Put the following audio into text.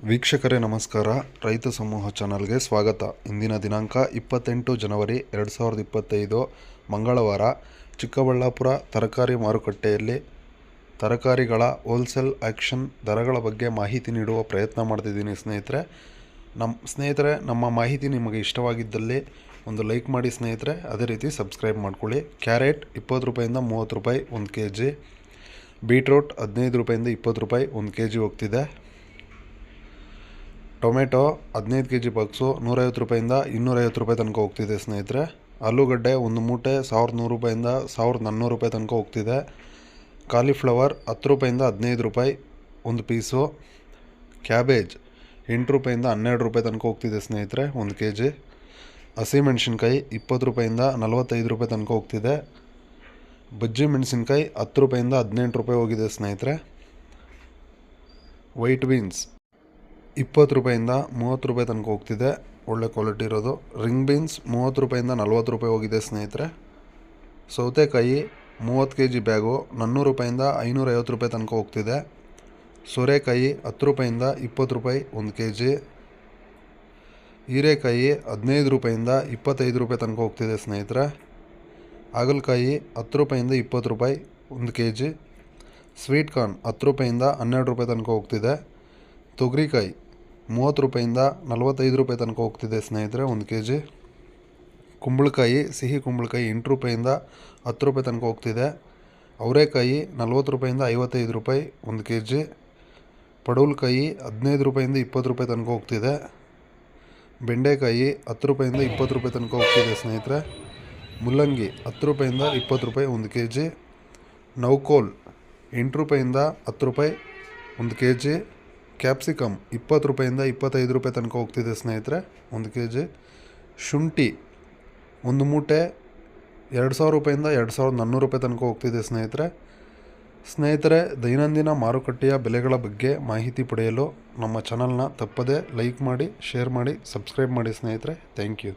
ವೀಕ್ಷಕರೇ ನಮಸ್ಕಾರ. ರೈತ ಸಮೂಹ ಚಾನಲ್ಗೆ ಸ್ವಾಗತ. ಇಂದಿನ ದಿನಾಂಕ 28 ಜನವರಿ 2025 ಮಂಗಳವಾರ. ಚಿಕ್ಕಬಳ್ಳಾಪುರ ತರಕಾರಿ ಮಾರುಕಟ್ಟೆಯಲ್ಲಿ ತರಕಾರಿಗಳ ಹೋಲ್ಸೇಲ್ ಆಕ್ಷನ್ ದರಗಳ ಬಗ್ಗೆ ಮಾಹಿತಿ ನೀಡುವ ಪ್ರಯತ್ನ ಮಾಡ್ತಿದ್ದೀನಿ ಸ್ನೇಹಿತರೆ. ನಮ್ಮ ಮಾಹಿತಿ ನಿಮಗೆ ಇಷ್ಟವಾಗಿದ್ದಲ್ಲಿ ಒಂದು ಲೈಕ್ ಮಾಡಿ ಸ್ನೇಹಿತರೆ. ಅದೇ ರೀತಿ ಸಬ್ಸ್ಕ್ರೈಬ್ ಮಾಡ್ಕೊಳ್ಳಿ. ಕ್ಯಾರೆಟ್ 20 ರೂಪಾಯಿಂದ 30 ರೂಪಾಯಿ 1 kg. ಬೀಟ್ರೂಟ್ 15 ರೂಪಾಯಿಂದ 20 ರೂಪಾಯಿ 1 kg ಹೋಗ್ತಿದೆ. ಟೊಮೆಟೊ 15 kg ಬಾಕ್ಸು 150 ರೂಪಾಯಿಂದ 250 ರೂಪಾಯಿ ತನಕ ಹೋಗ್ತಿದೆ ಸ್ನೇಹಿತರೆ. ಆಲೂಗಡ್ಡೆ ಒಂದು ಮೂಟೆ 1100 ರೂಪಾಯಿಂದ 1400 ರೂಪಾಯಿ ತನಕ ಹೋಗ್ತಿದೆ. ಕಾಲಿಫ್ಲವರ್ 10 ರೂಪಾಯಿಂದ 15 ರೂಪಾಯಿ ಒಂದು ಪೀಸು. ಕ್ಯಾಬೇಜ್ 8 ರೂಪಾಯಿಂದ 12 ರೂಪಾಯಿ ತನಕ ಹೋಗ್ತಿದೆ ಸ್ನೇಹಿತರೆ 1 kg. ಹಸಿಮೆಣಸಿನ್ಕಾಯಿ 20 ರೂಪಾಯಿಂದ 45 ರೂಪಾಯಿ ತನಕ ಹೋಗ್ತಿದೆ. ಬಜ್ಜಿ ಮೆಣಸಿನ್ಕಾಯಿ 10 ರೂಪಾಯಿಂದ 18 ರೂಪಾಯಿ ಹೋಗಿದೆ ಸ್ನೇಹಿತರೆ. ವೈಟ್ ಬೀನ್ಸ್ 20 ರೂಪಾಯಿಂದ 30 ರೂಪಾಯಿ ತನಕ ಹೋಗ್ತಿದೆ, ಒಳ್ಳೆ ಕ್ವಾಲಿಟಿ ಇರೋದು. ರಿಂಗ್ ಬೀನ್ಸ್ 30 ರೂಪಾಯಿಂದ 40 ರೂಪಾಯಿ ಹೋಗಿದೆ ಸ್ನೇಹಿತರೆ. ಸೌತೆಕಾಯಿ 30 kg ಬ್ಯಾಗು 400 ರೂಪಾಯಿಂದ 550 ರೂಪಾಯಿ ತನಕ ಹೋಗ್ತಿದೆ. ಸೋರೆಕಾಯಿ 10 ರೂಪಾಯಿಂದ 20 ರೂಪಾಯಿ 1 kg. ಹೀರೆಕಾಯಿ 15 ರೂಪಾಯಿಂದ 25 ರೂಪಾಯಿ ತನಕ ಹೋಗ್ತಿದೆ ಸ್ನೇಹಿತರೆ. ಹಾಗಲಕಾಯಿ 10 ರೂಪಾಯಿಂದ 20 ರೂಪಾಯಿ 1 kg. ಸ್ವೀಟ್ ಕಾರ್ನ್ 10 ರೂಪಾಯಿಂದ 12 ರೂಪಾಯಿ ತನಕ ಹೋಗ್ತಿದೆ. ತೊಗರಿಕಾಯಿ 30 ರೂಪಾಯಿಂದ 45 ರೂಪಾಯಿ ತನಕ ಹೋಗ್ತಿದೆ ಸ್ನೇಹಿತರೆ 1 kg. ಕುಂಬಳಕಾಯಿ ಸಿಹಿ ಕುಂಬಳಕಾಯಿ 8 ರೂಪಾಯಿಂದ 10 ರೂಪಾಯಿ ತನಕ ಹೋಗ್ತಿದೆ. ಅವರೆಕಾಯಿ 40 ರೂಪಾಯಿಂದ 55 ರೂಪಾಯಿ 1 kg. ಪಡವಲಕಾಯಿ 15 ರೂಪಾಯಿಂದ 20 ರೂಪಾಯಿ ತನಕ ಹೋಗ್ತಿದೆ. ಬೆಂಡೆಕಾಯಿ 10 ರೂಪಾಯಿಂದ 20 ರೂಪಾಯಿ ತನಕ ಹೋಗ್ತಿದೆ ಸ್ನೇಹಿತರೆ. ಮುಲ್ಲಂಗಿ 10 ರೂಪಾಯಿಂದ 20 ರೂಪಾಯಿ 1 kg. ನೌಕೋಲ್ 8 ರೂಪಾಯಿಂದ 10 ರೂಪಾಯಿ 1 kg. ಕ್ಯಾಪ್ಸಿಕಮ್ 20 ರೂಪಾಯಿಂದ 25 ರೂಪಾಯಿ ತನಕ ಹೋಗ್ತಿದೆ ಸ್ನೇಹಿತರೆ 1 kg. ಶುಂಠಿ ಒಂದು ಮೂಟೆ 2000 ರೂಪಾಯಿಂದ 2400 ರೂಪಾಯಿ ತನಕ ಹೋಗ್ತಿದೆ ಸ್ನೇಹಿತರೆ. ದೈನಂದಿನ ಮಾರುಕಟ್ಟೆಯ ಬೆಲೆಗಳ ಬಗ್ಗೆ ಮಾಹಿತಿ ಪಡೆಯಲು ನಮ್ಮ ಚಾನಲ್ನ ತಪ್ಪದೇ ಲೈಕ್ ಮಾಡಿ, ಶೇರ್ ಮಾಡಿ, ಸಬ್ಸ್ಕ್ರೈಬ್ ಮಾಡಿ ಸ್ನೇಹಿತರೆ. Thank you.